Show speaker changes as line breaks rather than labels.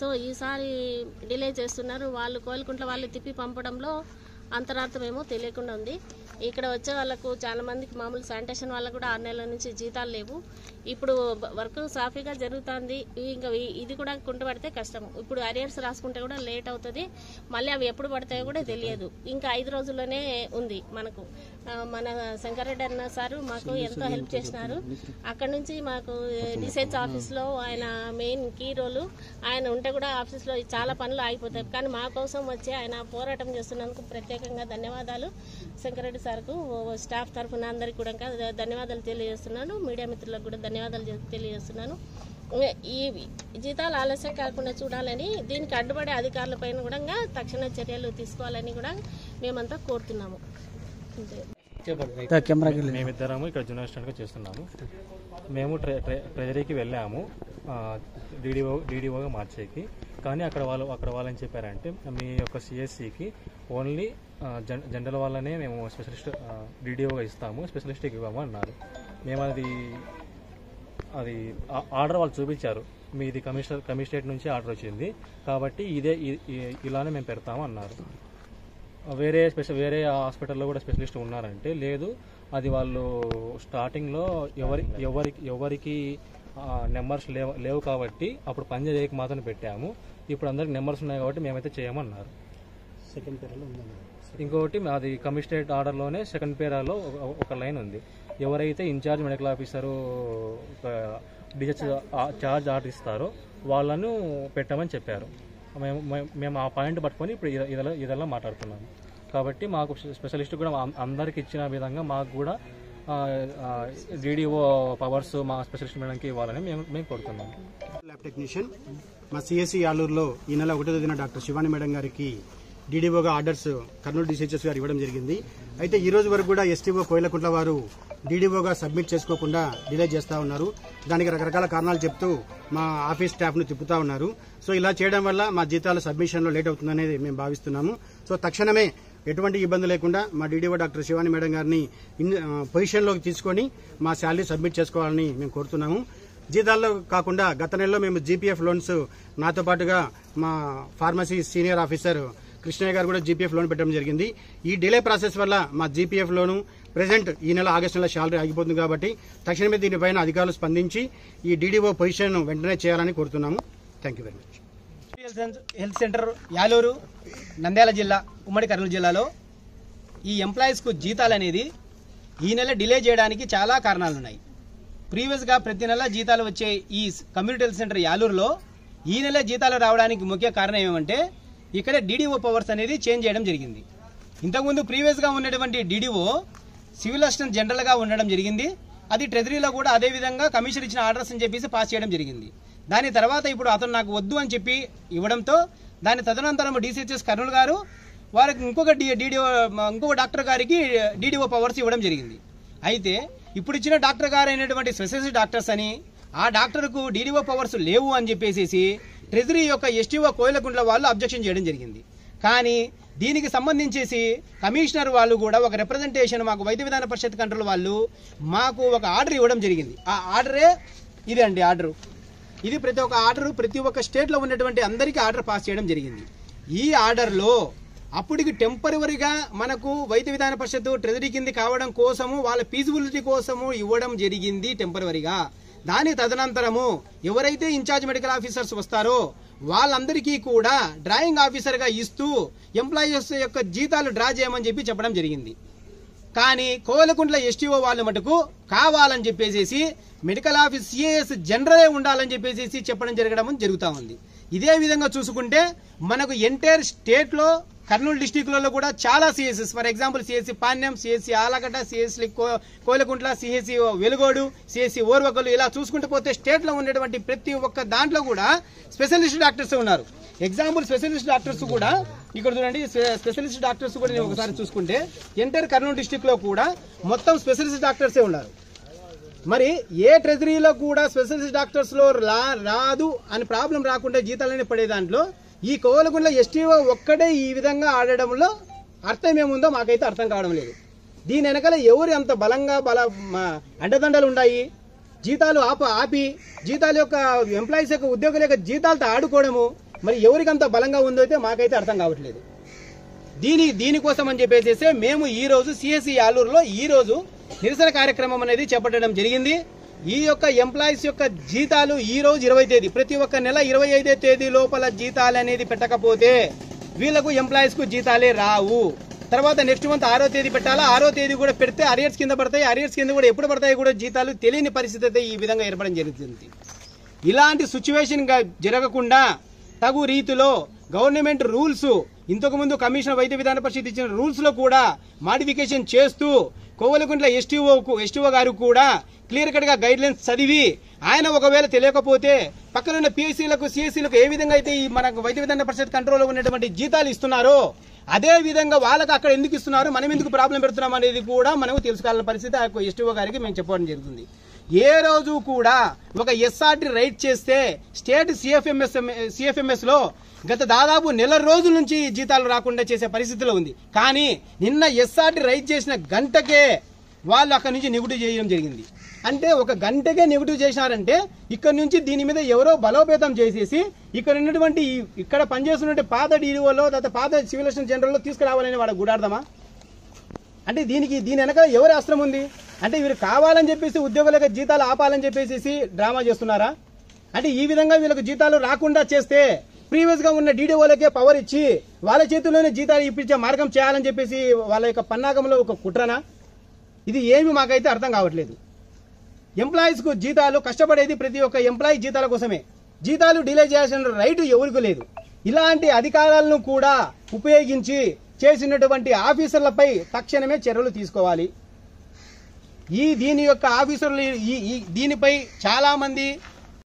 So ఈసారి delay చేస్తున్నారు. వాళ్ళు కోలుకుంట్ల వాళ్ళు తిప్పి పంపడంలో అంతరార్థం ఏమో తెలియకుండా ఉంది. ఇక్కడ వచ్చే వాళ్ళకు చాలా మందికి మామూలు శానిటేషన్ వాళ్ళకు కూడా 6 నెలల నుంచి జీతాలు లేవు. ఇప్పుడు వర్క్ సాఫీగా జరుగుతుంది. ఇంకా ఇది కూడా కుంటుపడితే కష్టం. ఇప్పుడు అరియర్స్ రాసుకుంటే కూడా లేట్ అవుతుంది. మళ్ళీ అవి ఎప్పుడు పడతాయో కూడా తెలియదు. ఇంకా 5 రోజుల్లోనే ఉంది. మనకు మన శంకరెడ్డి అన్న సారు మాకు ఎంతో హెల్ప్ చేసినారు. అక్కడ నుంచి మాకు డిసెచ్ ఆఫీస్లో ఆయన మెయిన్ కీ రోలు. ఆయన ఉంటే కూడా ఆఫీస్లో చాలా పనులు ఆగిపోతాయి. కానీ మా కోసం వచ్చి ఆయన పోరాటం చేస్తున్నందుకు ప్రత్యేకంగా ధన్యవాదాలు. శంకరెడ్డి సార్కు స్టాఫ్ తరఫున అందరికీ కూడా ధన్యవాదాలు తెలియజేస్తున్నాను. మీడియా మిత్రులకు కూడా ధన్యవాదాలు తెలియజేస్తున్నాను. ఈ జీతాలు ఆలస్యం కాకుండా చూడాలని, దీనికి అడ్డుపడే అధికారులపైన కూడా తక్షణ చర్యలు తీసుకోవాలని కూడా మేమంతా కోరుతున్నాము.
మేమిద్దరము ఇక్కడ జూనియర్ అసిస్టెంట్గా చేస్తున్నాము. మేము ట్రెజరీకి వెళ్ళాము డీడీఓగా మార్చేకి. కానీ అక్కడ వాళ్ళని చెప్పారంటే మీ యొక్క సిఎస్సికి ఓన్లీ జనరల్ వాళ్ళనే మేము స్పెషలిస్ట్ డీడీఓగా ఇస్తాము, స్పెషలిస్ట్కి ఇవ్వము అన్నారు. మేము అది ఆర్డర్ వాళ్ళు చూపించారు. మీది కమిషనరేట్ నుంచి ఆర్డర్ వచ్చింది కాబట్టి ఇలానే మేము పెడతాము అన్నారు. వేరే హాస్పిటల్లో కూడా స్పెషలిస్ట్ ఉన్నారంటే లేదు, అది వాళ్ళు స్టార్టింగ్లో ఎవరికి నెంబర్స్ లేవు కాబట్టి అప్పుడు పంజరేకి మాత్రం పెట్టాము. ఇప్పుడు అందరికి నెంబర్స్ ఉన్నాయి కాబట్టి మేమైతే చేయమన్నారు.
సెకండ్ పేరాలో ఉందన్నారు.
ఇంకొకటి అది కమిషనరేట్ ఆర్డర్లోనే సెకండ్ పేరాలో ఒక లైన్ ఉంది. ఎవరైతే incharge medical officer DH charge order ఇస్తారో వాళ్ళను పెట్టమని చెప్పారు. మేము ఆ పాయింట్ పట్టుకొని ఇప్పుడు ఇదెలా మాట్లాడుతున్నాము. కాబట్టి మాకు స్పెషలిస్ట్ కూడా అందరికి ఇచ్చిన విధంగా మాకు కూడా డీడీఓ పవర్స్ మా స్పెషలిస్ట్ మేడంకి ఇవ్వాలని మేము కోరుతున్నాము.
ల్యాబ్ టెక్నీషియన్ మా సిఎస్సి ఆలూరులో ఈ నెల 1వ తేదీన డాక్టర్ శివాని మేడం గారికి డీడీఓగా ఆర్డర్స్ కర్నూలు డిసిహెచ్ఎస్ గారు ఇవ్వడం జరిగింది. అయితే ఈ రోజు వరకు కూడా ఎస్టీఓ కోయిలకుంట్ల వారు డీడీఓగా సబ్మిట్ చేసుకోకుండా డిలే చేస్తూ ఉన్నారు. దానికి రకరకాల కారణాలు చెప్తూ మా ఆఫీస్ స్టాఫ్ను తిప్పుతా ఉన్నారు. సో ఇలా చేయడం వల్ల మా జీతాల సబ్మిషన్లో లేట్ అవుతుందనేది మేము భావిస్తున్నాము. సో తక్షణమే ఎటువంటి ఇబ్బంది లేకుండా మా డీడీఓ డాక్టర్ శివాని మేడం గారిని పొజిషన్లోకి తీసుకొని మా శాలరీ సబ్మిట్ చేసుకోవాలని మేము కోరుతున్నాము. జీతాల్లో కాకుండా గత నెలలో మేము జీపీఎఫ్ లోన్స్, నాతో పాటుగా మా ఫార్మసీ సీనియర్ ఆఫీసర్ కృష్ణయ్య గారు కూడా జీపీఎఫ్ లోన్ పెట్టడం జరిగింది. ఈ డిలే ప్రాసెస్ వల్ల మా జీపీఎఫ్ లోను ప్రెసెంట్ ఈ నెల ఆగస్టు నెల శాలరీ ఆగిపోతుంది కాబట్టి తక్షణమే దీనిపైన అధికారులు స్పందించి ఈ డీడీఓ పొజిషన్ వెంటనే చేయాలని కోరుతున్నాము. Thank you very much.
Health centre Yaluru, Nandyal జిల్లా, ఉమ్మడి కర్నూలు జిల్లాలో ఈ ఎంప్లాయీస్కు జీతాలు అనేది ఈ నెల డిలే చేయడానికి చాలా కారణాలున్నాయి. ప్రీవియస్గా ప్రతి నెల జీతాలు వచ్చే ఈ కమ్యూనిటీ హెల్త్ సెంటర్ యాలూరులో ఈ నెల జీతాలు రావడానికి ముఖ్య కారణం ఏమంటే ఇక్కడ డీడీఓ పవర్స్ అనేది చేంజ్ చేయడం జరిగింది. ఇంతకుముందు ప్రీవియస్గా ఉన్నటువంటి డీడీఓ సివిల్ అసిస్టెంట్ జనరల్గా ఉండడం జరిగింది. అది ట్రెజరీలో కూడా అదే విధంగా కమిషనర్ ఇచ్చిన ఆర్డర్స్ అని చెప్పేసి పాస్ చేయడం జరిగింది. దాని తర్వాత ఇప్పుడు అతను నాకు వద్దు అని చెప్పి ఇవ్వడంతో దాని తదనంతరం డిసిహెచ్ఎస్ కర్నూలు గారు వారికి ఇంకొక డాక్టర్ గారికి డీడీఓ పవర్స్ ఇవ్వడం జరిగింది. అయితే ఇప్పుడు ఇచ్చిన డాక్టర్ గారు అయినటువంటి స్పెషలిస్ట్ డాక్టర్స్ అని ఆ డాక్టర్కు డీడీఓ పవర్స్ లేవు అని చెప్పేసి ట్రెజరీ యొక్క ఎస్టీఓ కోయిలకుంట్ల వాళ్ళు అబ్జెక్షన్ చేయడం జరిగింది. కానీ దీనికి సంబంధించేసి కమిషనర్ వాళ్ళు కూడా ఒక రిప్రజెంటేషన్ మాకు వైద్య విధాన పరిషత్ కంట్రోల్ వాళ్ళు మాకు ఒక ఆర్డర్ ఇవ్వడం జరిగింది. ఆ ఆర్డరే ఇది అండి. ఆర్డరు ఇది ప్రతి ఒక్క స్టేట్లో ఉన్నటువంటి అందరికీ ఆర్డర్ పాస్ చేయడం జరిగింది. ఈ ఆర్డర్లో అప్పటికి టెంపరవరీగా మనకు వైద్య విధాన పరిషత్ ట్రెజరీ కింది కావడం కోసము వాళ్ళ ఫీజిబిలిటీ కోసము ఇవ్వడం జరిగింది టెంపరవరీగా. దాని తదనంతరము ఎవరైతే ఇన్ఛార్జ్ మెడికల్ ఆఫీసర్స్ వస్తారో వాళ్ళందరికీ కూడా డ్రాయింగ్ ఆఫీసర్గా ఇస్తూ ఎంప్లాయీస్ యొక్క జీతాలు డ్రా చేయమని చెప్పడం జరిగింది. కానీ కోవలకుంట్ల ఎస్టీఓ వాళ్ళు మటుకు కావాలని చెప్పేసి మెడికల్ ఆఫీస్ సిఏఎస్ జనరలే ఉండాలని చెప్పేసి చెప్పడం జరుగుతూ ఉంది. ఇదే విధంగా చూసుకుంటే మనకు ఎంటైర్ స్టేట్లో కర్నూలు డిస్టిక్లలో కూడా చాలా CSS, for example CSC Panyam, CSC Allagadda, CSC Koilakuntla, CSC Velugodu, CSC Orvakal, ఇలా చూసుకుంటూ పోతే స్టేట్లో ఉన్నటువంటి ప్రతి ఒక్క దాంట్లో కూడా స్పెషలిస్ట్ డాక్టర్స్ ఉన్నారు. ఎగ్జాంపుల్ స్పెషలిస్ట్ డాక్టర్స్ కూడా ఇక్కడ చూడండి. స్పెషలిస్ట్ డాక్టర్స్ కూడా నేను ఒకసారి చూసుకుంటే ఎంటైర్ కర్నూలు డిస్టిక్ లో కూడా మొత్తం స్పెషలిస్ట్ డాక్టర్సే ఉన్నారు. మరి ఏ ట్రెజరీలో కూడా స్పెషలిస్ట్ డాక్టర్స్ లో రాదు అని ప్రాబ్లం రాకుండా జీతాలని పడే దాంట్లో ఈ కోవలకుంట్ల ఎస్టీఓ ఒక్కడే ఈ విధంగా ఆడడంలో అర్థం ఏముందో మాకైతే అర్థం కావడం లేదు. దీని వెనకాల ఎవరు అంత బలంగా అండదండలు ఉన్నాయి, జీతాలు ఆపి జీతాల యొక్క ఎంప్లాయీస్ యొక్క ఉద్యోగుల యొక్క జీతాలతో ఆడుకోవడము, మరి ఎవరికంత బలంగా ఉందో అయితే మాకైతే అర్థం కావట్లేదు. దీనికోసం అని చెప్పేసి మేము ఈ రోజు సిఎస్సి యాలూరులో ఈ రోజు నిరసన కార్యక్రమం అనేది చేపట్టడం జరిగింది. ఈ యొక్క ఎంప్లాయీస్ యొక్క జీతాలు ఈ రోజు 20వ తేదీ, ప్రతి ఒక్క నెల 25వ తేదీ లోపల జీతాలు అనేది పెట్టకపోతే వీళ్లకు ఎంప్లాయీస్ కు జీతాలే రావు. తర్వాత నెక్స్ట్ మంత్ 6వ తేదీ పెట్టాలా, 6వ తేదీ కూడా పెడితే అరియర్స్ కింద పడతాయి. అరియర్స్ కింద కూడా ఎప్పుడు పడతాయి కూడా జీతాలు తెలియని పరిస్థితి అయితే ఈ విధంగా ఏర్పడడం జరుగుతుంది. ఇలాంటి సిచ్యువేషన్ గా జరగకుండా తగు రీతిలో గవర్నమెంట్ రూల్స్, ఇంతకుముందు కమిషనర్ వైద్య విధాన పరిషత్ ఇచ్చిన రూల్స్ లో కూడా మాడిఫికేషన్ చేస్తూ కోవలకుంట్ల ఎస్టీఓ గారు కూడా క్లియర్ కట్ గా గైడ్ లైన్స్ చదివి ఆయన ఒకవేళ తెలియకపోతే పక్కనున్న పిఎస్సీలకు సిఎస్సీలకు ఏ విధంగా అయితే ఈ మనకు వైద్య విధాన పరిషత్ కంట్రోల్లో ఉన్నటువంటి జీతాలు ఇస్తున్నారో అదే విధంగా వాళ్ళకి అక్కడ ఎందుకు ఇస్తున్నారు, మనం ఎందుకు ప్రాబ్లం పెడుతున్నాం అనేది కూడా మనకు తెలుసుకోవాలని పరిస్థితి ఆ ఎస్టీఓ గారికి మేము చెప్పడం జరుగుతుంది. ఏ రోజు కూడా ఒక ఎస్ఆర్టీ రైట్ చేస్తే స్టేట్ సిఎఫ్ఎంఎస్ లో గత దాదాపు నెల రోజుల నుంచి జీతాలు రాకుండా చేసే పరిస్థితిలో ఉంది. కానీ నిన్న ఎస్ఆర్టీ రైట్ చేసిన గంటకే వాళ్ళు అక్కడి నుంచి నెగిటివ్ చేయడం జరిగింది. అంటే ఒక గంటకే నెగిటివ్ చేసినారంటే ఇక్కడ నుంచి దీని మీద ఎవరో బలోపేతం చేసేసి ఇక్కడ ఉన్నటువంటి ఇక్కడ పనిచేస్తున్నటువంటి పాత డీడీఓలో లేదా పాత సివిల్ అసిస్టెంట్ జనరల్లో తీసుకురావాలని వాడు గుడార్థమా? అంటే దీని వెనక ఎవరి అస్త్రం ఉంది? అంటే వీరు కావాలని చెప్పేసి ఉద్యోగులకు జీతాలు ఆపాలని చెప్పేసి డ్రామా చేస్తున్నారా? అంటే ఈ విధంగా వీళ్ళకి జీతాలు రాకుండా చేస్తే ప్రీవియస్ గా ఉన్న డీడీఓలకే పవర్ ఇచ్చి వాళ్ళ చేతుల్లోనే జీతాలు ఇప్పించే మార్గం చేయాలని చెప్పేసి వాళ్ళ యొక్క పన్నాగంలో ఒక కుట్రనా? ఇది ఏమి మాకైతే అర్థం కావట్లేదు. ఎంప్లాయీస్ కు జీతాలు కష్టపడేది ప్రతి ఒక్క ఎంప్లాయీ జీతాల కోసమే. జీతాలు డిలే చేయాల్సిన రైట్ ఎవరికి లేదు. ఇలాంటి అధికారాలను కూడా ఉపయోగించి చేసినటువంటి ఆఫీసర్లపై తక్షణమే చర్యలు తీసుకోవాలి. దీని యొక్క ఆఫీసర్లు దీనిపై చాలా మంది